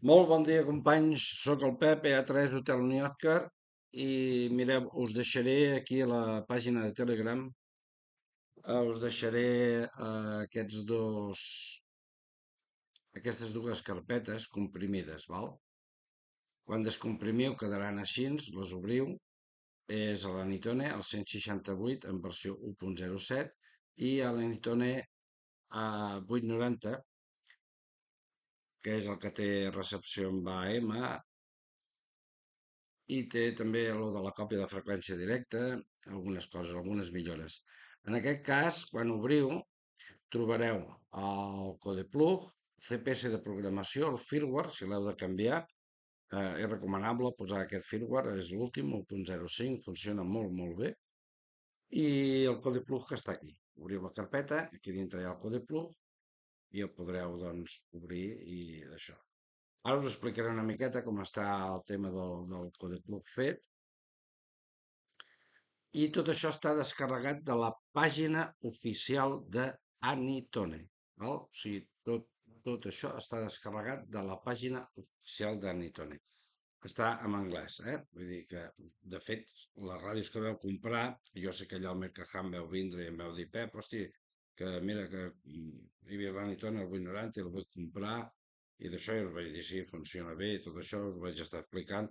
Molt bon dia, companys. Soc el Pep, EA3 Hotel New Yorker, i mireu, us deixaré aquí a la pàgina de Telegram, us deixaré aquestes dues carpetes comprimides, val? Quan descomprimiu quedaran així, les obriu, és a l'Anitone, el 168 en versió 1.07 i a l'Anitone a 890, que és el que té recepció amb AM, i té també el de la còpia de freqüència directa, algunes coses, algunes millores. En aquest cas, quan obriu, trobareu el code plug, CPS de programació, el firmware, si l'heu de canviar, és recomanable posar aquest firmware, és l'últim, 1.05, funciona molt, molt bé, i el code plug que està aquí. Obriu la carpeta, aquí dintre hi ha el code plug, i el podreu, doncs, obrir i d'això. Ara us explicaré una miqueta com està el tema del code plug fet. I tot això està descarregat de la pàgina oficial de Anitone. Val? O sigui, tot això està descarregat de la pàgina oficial d'Anitone. Està en anglès, eh? Vull dir que, de fet, les ràdios que vau comprar, jo sé que allà al Mercaham vau vindre i em vau dir, Pep, hosti, que mira que hi havia l'Anitone al 890 i el vull comprar, i d'això jo us vaig dir, sí, funciona bé, i tot això us vaig estar explicant,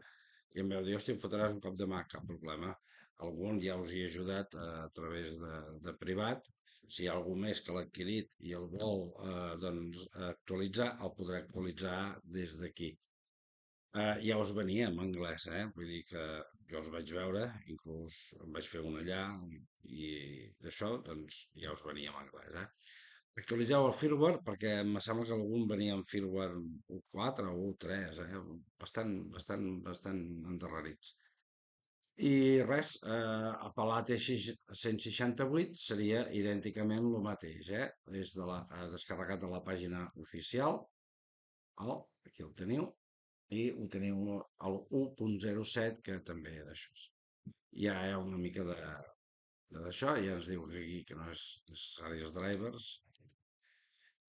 i em vau dir, hòstia, em fotràs un cop de mà, cap problema. Algun ja us hi he ajudat a través de privat. Si hi ha algú més que l'ha adquirit i el vol doncs, actualitzar, el podrà actualitzar des d'aquí. Ja us venia en anglès, vull dir que jo els vaig veure, inclús en vaig fer un allà, i d'això, doncs, ja us venia en anglès, Actualitzeu el firmware perquè em sembla que algun venia en firmware 1.4 o 1.3, bastant endarrerits. I res, apel·lar T168 seria idènticament el mateix, És descarregat de la pàgina oficial, val? Aquí el teniu, i ho teniu al 1.07, que també d'això. Ja hi ha una mica d'això, ja ens diu que aquí que no és necessari els drivers.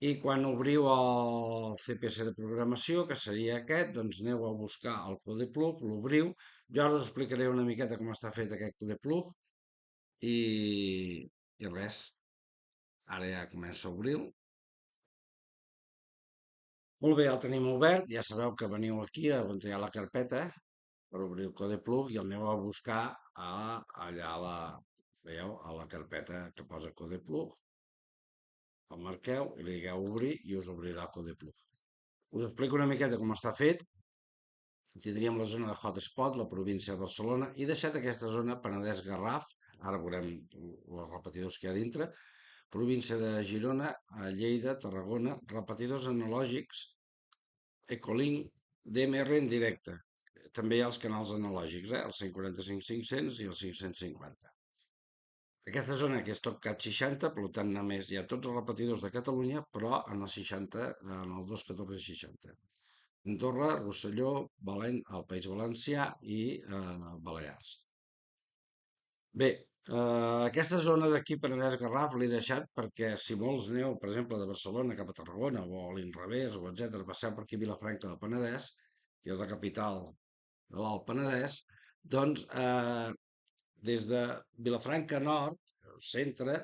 I quan obriu el CPS de programació, que seria aquest, doncs aneu a buscar el code plug, l'obriu. Jo ara us explicaré una miqueta com està fet aquest code plug i, i res, ara ja comença a obrir. Molt bé, el tenim obert, ja sabeu que veniu aquí on hi ha la carpeta per obrir el code plug i el aneu a buscar allà veieu, a la carpeta que posa code plug, el marqueu i li digueu obrir i us obrirà el code plug. Us explico una miqueta com està fet. Tindríem la zona de hotspot, la província de Barcelona, i deixat aquesta zona Penedès-Garraf, ara veurem els repetidors que hi ha dintre, província de Girona, Lleida, Tarragona, repetidors analògics, Ecolink, DMR en directe. També hi ha els canals analògics, el 145.500 i el 550. Aquesta zona que és TopCat 60, per tant només hi ha tots els repetidors de Catalunya, però en el 60, en el 21460. Andorra, Rosselló, el País Valencià i Balears. Bé, aquesta zona d'aquí, Penedès-Garraf, l'he deixat perquè si molts aneu, per exemple, de Barcelona cap a Tarragona o a l'inrevés, o etc., passeu per aquí a Vilafranca del Penedès, que és la capital de l'Alt Penedès, doncs des de Vilafranca Nord, el centre,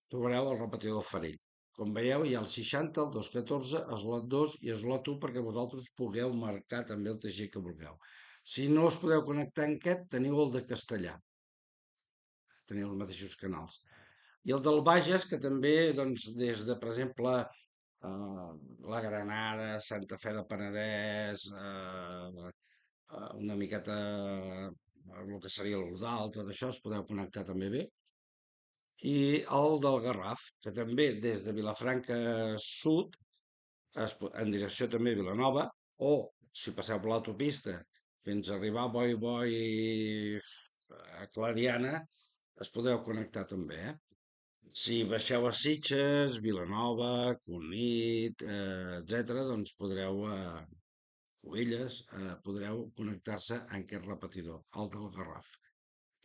trobareu el repetidor Farell. Com veieu, hi ha el 60, el 214, slot 2 i slot 1 perquè vosaltres pugueu marcar també el TG que vulgueu. Si no us podeu connectar en aquest, teniu el de castellà. Teniu els mateixos canals. I el del Bages, que també, doncs, des de, per exemple, la Granada, Santa Fe de Penedès, una miqueta el que seria l'Ordal, tot això, es podeu connectar també bé. I el del Garraf, que també des de Vilafranca Sud, en direcció també a Vilanova, o si passeu per l'autopista fins a arribar a Boi Boi a Clariana, es podeu connectar també, Si baixeu a Sitges, Vilanova, Cunit, etc., doncs podreu, Cubelles, podreu connectar-se en aquest repetidor, el del Garraf.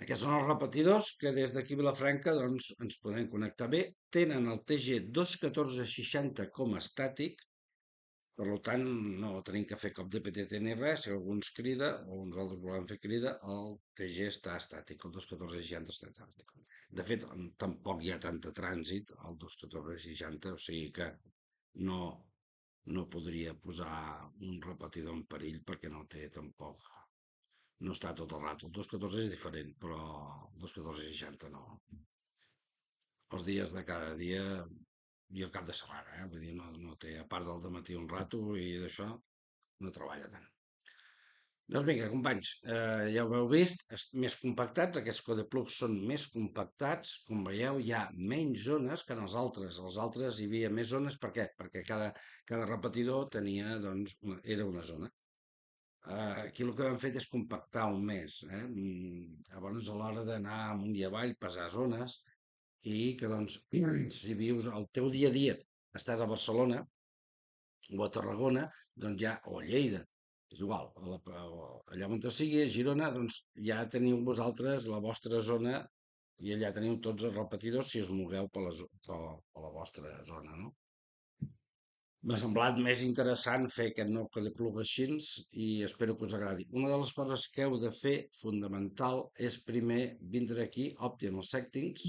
Aquests són els repetidors que des d'aquí a Vilafranca doncs, ens podem connectar bé. Tenen el TG 21460 com a estàtic, Per tant, no tenim que fer cop de PTT ni res. Si algú ens crida o nosaltres volem fer crida, el TG està estàtic, el 21460 està estàtic. De fet, tampoc hi ha tanta trànsit al 21460, o sigui que no, no podria posar un repetidor en perill perquè no té tampoc, no està tot el rato. El 214 és diferent, però el 21460 no. Els dies de cada dia i el cap de setmana, vull dir, no, no té, a part del dematí un rato i d'això, no treballa tant. Doncs vinga, companys, ja ho heu vist, més compactats, aquests codeplugs són més compactats, com veieu hi ha menys zones que en els altres hi havia més zones, per què? Perquè cada repetidor tenia, doncs, era una zona. Aquí el que hem fet és compactar un més, llavors a l'hora d'anar amunt i avall, pesar zones, i que doncs, si vius el teu dia a dia, estàs a Barcelona, o a Tarragona, doncs ja, o a Lleida, és igual, allà on sigui, a Girona, doncs ja teniu vosaltres la vostra zona i allà teniu tots els repetidors si us mogueu per la vostra zona, no? M'ha semblat més interessant fer aquest nou Codepluc així i espero que us agradi. Una de les coses que heu de fer, fundamental, és primer vindre aquí, Optional Settings,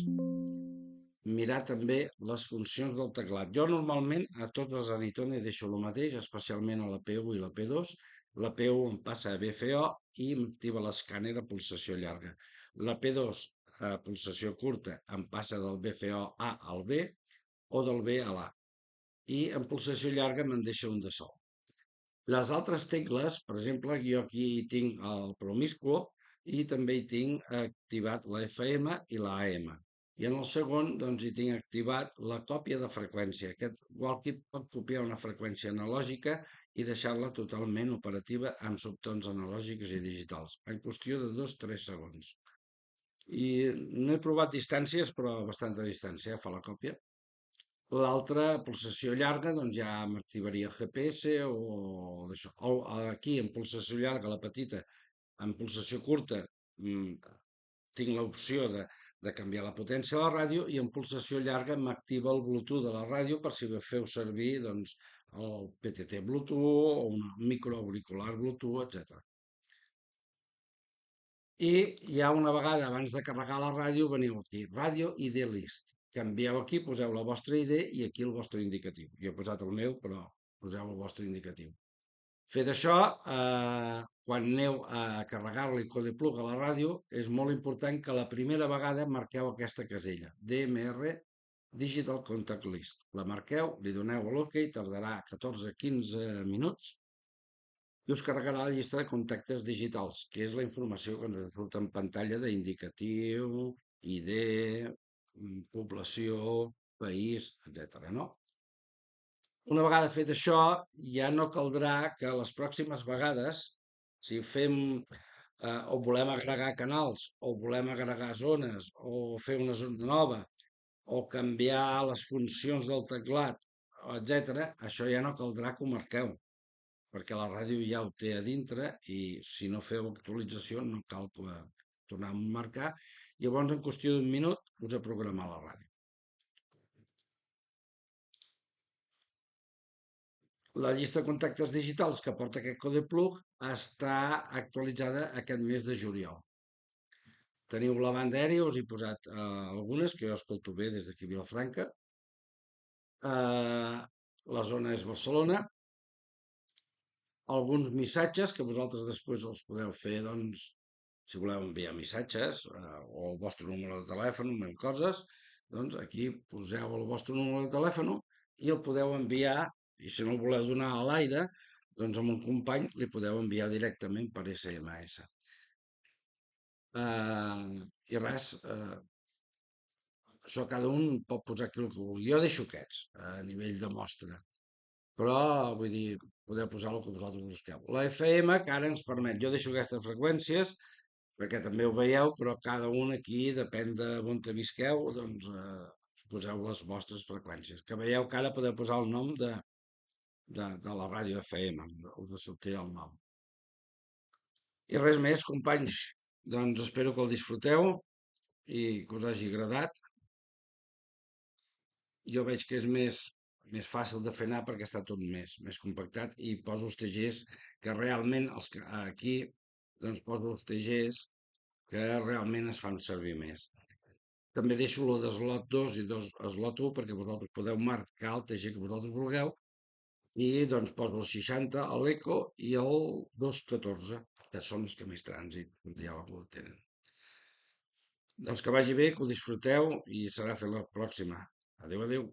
mirar també les funcions del teclat. Jo normalment a tots els Anitone deixo el mateix, especialment a la P1 i la P2. La P1 em passa a BFO i m'activa l'escàner a pulsació llarga. La P2 a pulsació curta em passa del BFO A al B o del B a l'A. I en pulsació llarga me'n deixa un de sol. Les altres tecles, per exemple, jo aquí hi tinc el promiscuo i també hi tinc activat la FM i la AM. I en el segon, doncs, hi tinc activat la còpia de freqüència. Aquest walkie pot copiar una freqüència analògica i deixar-la totalment operativa amb subtons analògics i digitals, en qüestió de 2-3 segons. I no he provat distàncies, però a bastanta distància fa la còpia. L'altra, pulsació llarga, doncs ja m'activaria GPS o d'això. Aquí, en pulsació llarga, la petita, en pulsació curta, tinc l'opció de canviar la potència de la ràdio i en pulsació llarga m'activa el Bluetooth de la ràdio per si feu servir doncs, el PTT Bluetooth o un microauricular Bluetooth, etc. I ja una vegada abans de carregar la ràdio veniu aquí, ràdio ID list. Canvieu aquí, poseu la vostra ID i aquí el vostre indicatiu. Jo he posat el meu, però poseu el vostre indicatiu. Fet això, quan aneu a carregar-li Codeplug a la ràdio, és molt important que la primera vegada marqueu aquesta casella, DMR Digital Contact List. La marqueu, li doneu a l'OK, tardarà 14-15 minuts i us carregarà la llista de contactes digitals, que és la informació que ens surt en pantalla d'indicatiu, ID, població, país, etc. No? Una vegada fet això, ja no caldrà que les pròximes vegades, si fem o volem agregar canals, o volem agregar zones, o fer una zona nova, o canviar les funcions del teclat, etc., això ja no caldrà que ho marqueu perquè la ràdio ja ho té a dintre i si no feu actualització no cal tornar a marcar. Llavors, en qüestió d'un minut, us ha programat la ràdio. La llista de contactes digitals que porta aquest Codeplug està actualitzada aquest mes de juliol. Teniu la banda aèria, us he posat algunes, que jo escolto bé des d'aquí a Vilafranca. La zona és Barcelona. Alguns missatges que vosaltres després els podeu fer, doncs, si voleu enviar missatges o el vostre número de telèfon, mil coses, doncs aquí poseu el vostre número de telèfon i el podeu enviar, i si no el voleu donar a l'aire, doncs amb un company li podeu enviar directament per SMS. I res, això cada un pot posar aquí el que vulgui. Jo deixo aquests a nivell de mostra. Però, vull dir, podeu posar el que vosaltres busqueu. La FM, que ara ens permet, jo deixo aquestes freqüències, perquè també ho veieu, però cada un aquí, depèn de on te visqueu, doncs poseu les vostres freqüències. Que veieu que ara podeu posar el nom de la ràdio FM, us sortirà el nom. I res més, companys, doncs espero que el disfruteu i que us hagi agradat. Jo veig que és més més fàcil de fer anar perquè està tot més compactat i poso els TGs que realment aquí doncs poso els TGs que realment es fan servir més. També deixo lo de slot 2 i slot 1 perquè vosaltres podeu marcar el TG que vosaltres vulgueu i doncs poso el 60 a l'eco i el 214, que són els que més trànsit ja ho tenen. Doncs que vagi bé, que ho disfruteu i serà fer la pròxima. Adéu, adéu.